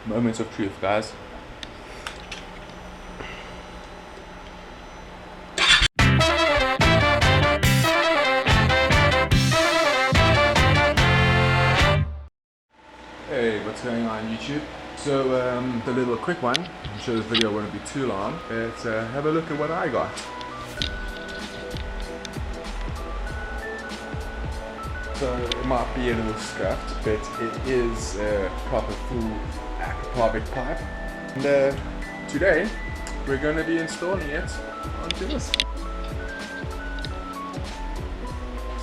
Moments of truth, guys. Hey, what's going on YouTube? So, the little quick one, I'm sure this video won't be too long. Let's have a look at what I got. So, it might be a little scuffed, but it is a proper full Akropovic pipe. And today, we're going to be installing it onto this.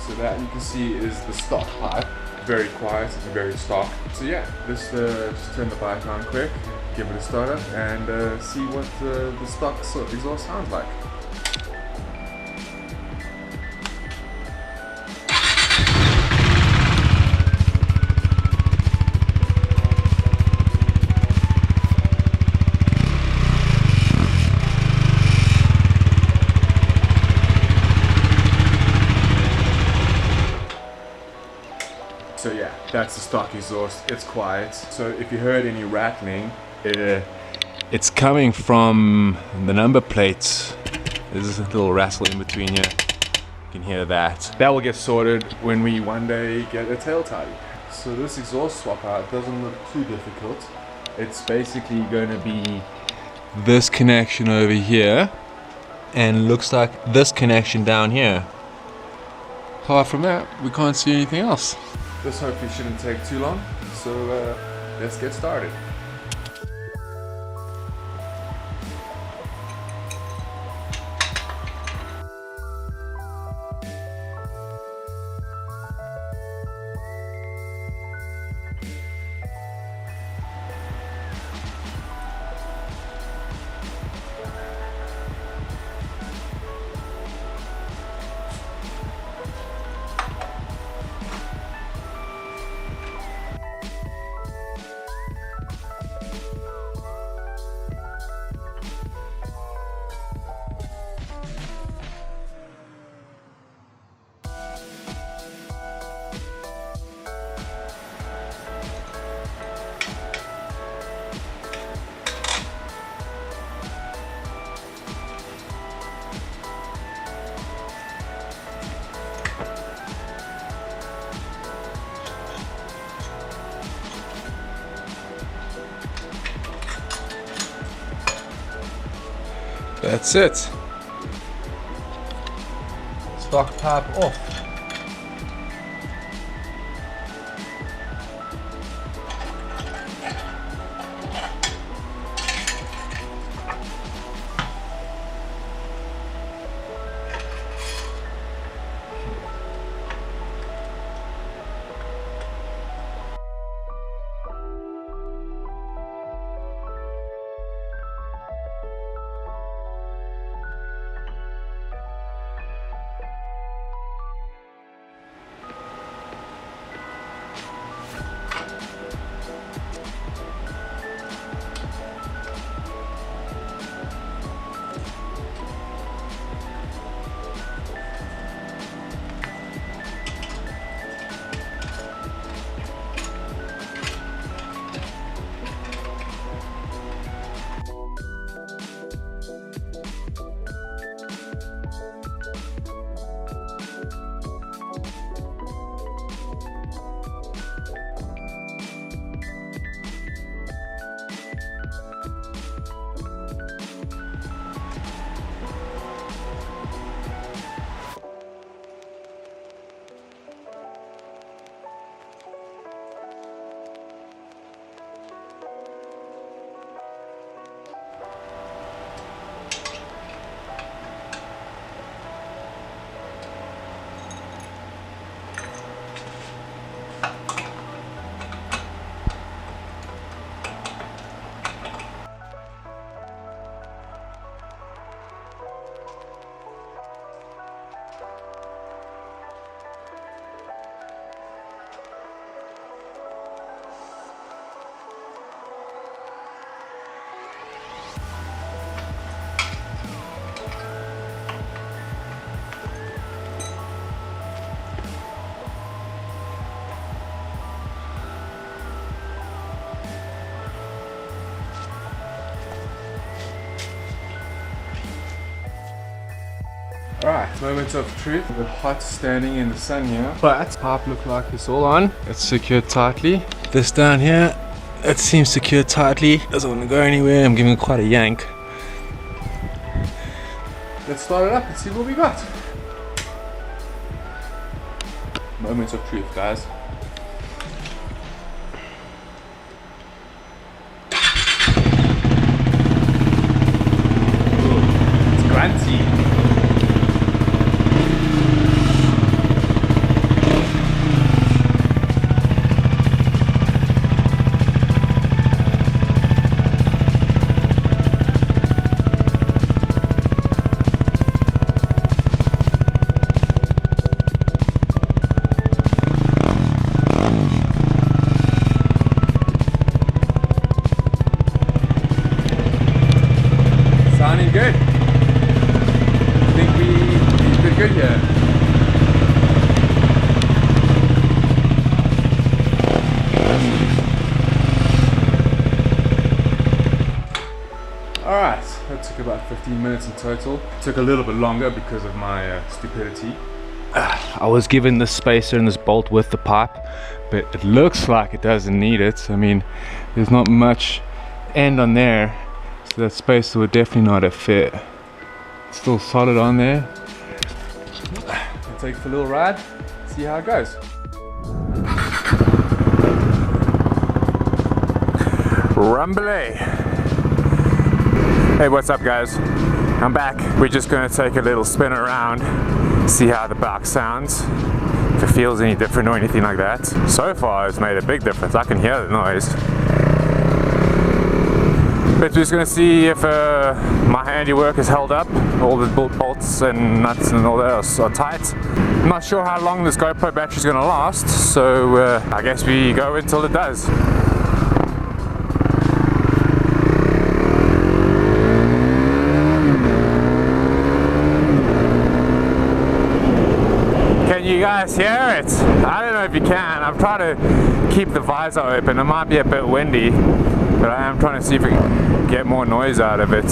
So that you can see is the stock pipe. Very quiet, it's very stock. So yeah, just turn the bike on quick, give it a start up, and see what the stock exhaust sounds like. So yeah, that's the stock exhaust. It's quiet. So if you heard any rattling, it's coming from the number plates. There's a little rattle in between here. You can hear that. That will get sorted when we one day get a tail tidy. So this exhaust swap out doesn't look too difficult. It's basically going to be this connection over here, and looks like this connection down here. Apart from that, we can't see anything else. This hopefully shouldn't take too long, so let's get started. That's it. Stock pipe off. Alright, moment of truth. A bit hot standing in the sun here. But pipe look like it's all on. It's secured tightly. This down here, it seems secured tightly. Doesn't want to go anywhere. I'm giving it quite a yank. Let's start it up and see what we got. Moments of truth, guys. It's grunty. Sounding good. I think we did good here. Alright, that took about 15 minutes in total. It took a little bit longer because of my stupidity. I was given this spacer and this bolt with the pipe, but it looks like it doesn't need it. I mean, there's not much end on there. So that spacer would definitely not have fit. It's still solid on there. I'll take it for a little ride, see how it goes. Rumbly. Hey, what's up guys? I'm back. We're just gonna take a little spin around, see how the bike sounds, if it feels any different or anything like that. So far it's made a big difference. I can hear the noise. But we're just going to see if my handiwork is held up. All the bolts and nuts and all that are tight. I'm not sure how long this GoPro battery is going to last, so I guess we go until it does. Can you guys hear it? I don't know if you can. I'm trying to keep the visor open. It might be a bit windy, but I am trying to see if we can get more noise out of it.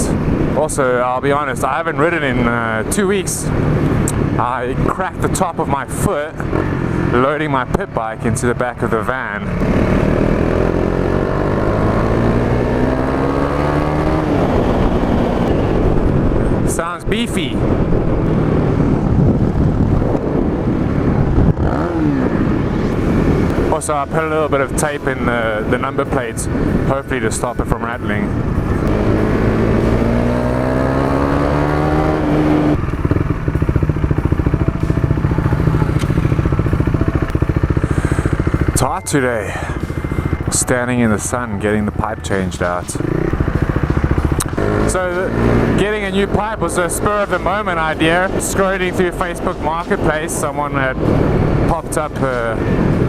Also, I'll be honest, I haven't ridden in 2 weeks. I cracked the top of my foot loading my pit bike into the back of the van. Sounds beefy. Also, I put a little bit of tape in the number plates, hopefully to stop it from rattling. It's hot today. Standing in the sun, getting the pipe changed out. So getting a new pipe was a spur of the moment idea. Scrolling through Facebook Marketplace, someone had popped up a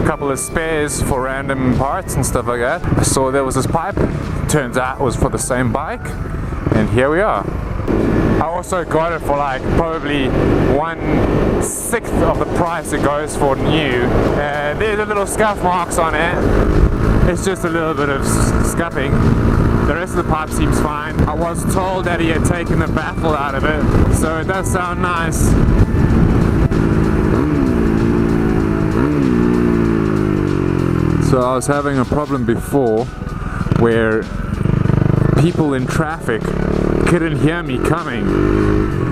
couple of spares for random parts and stuff like that. I saw there was this pipe, turns out it was for the same bike, and here we are. I also got it for like probably 1/6 of the price it goes for new. There's a little scuff marks on it. It's just a little bit of scuffing. The rest of the pipe seems fine. I was told that he had taken the baffle out of it, so it does sound nice. So I was having a problem before where people in traffic couldn't hear me coming.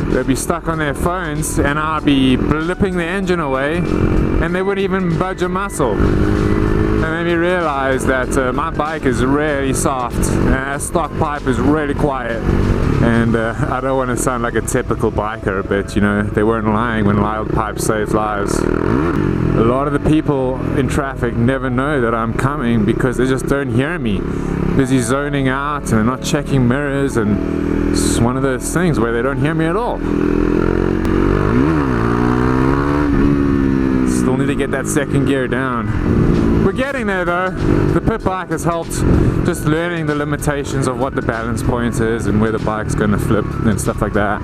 They'd be stuck on their phones and I'd be blipping the engine away and they wouldn't even budge a muscle. It made me realize that my bike is really soft and a stock pipe is really quiet. And I don't want to sound like a typical biker, but you know, they weren't lying when loud pipes save lives. A lot of the people in traffic never know that I'm coming because they just don't hear me. Busy zoning out and they're not checking mirrors, and it's one of those things where they don't hear me at all. Still need to get that second gear down. We're getting there though. The pit bike has helped just learning the limitations of what the balance point is and where the bike's going to flip and stuff like that.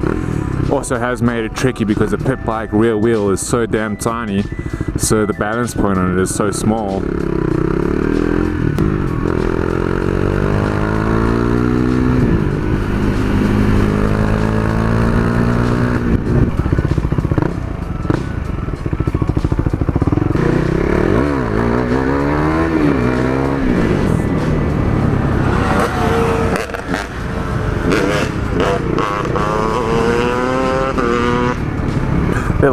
Also has made it tricky because the pit bike rear wheel is so damn tiny, so the balance point on it is so small.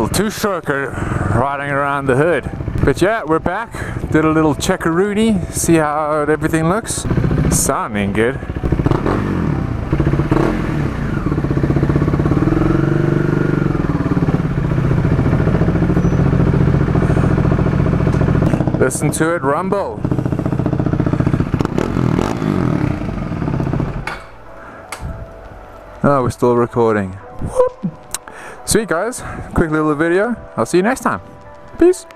Little two-stroker riding around the hood. But yeah, we're back. Did a little checkaroony, see how everything looks. Sounding good. Listen to it rumble. Oh, we're still recording. Whoop. Sweet guys, quick little video. I'll see you next time. Peace.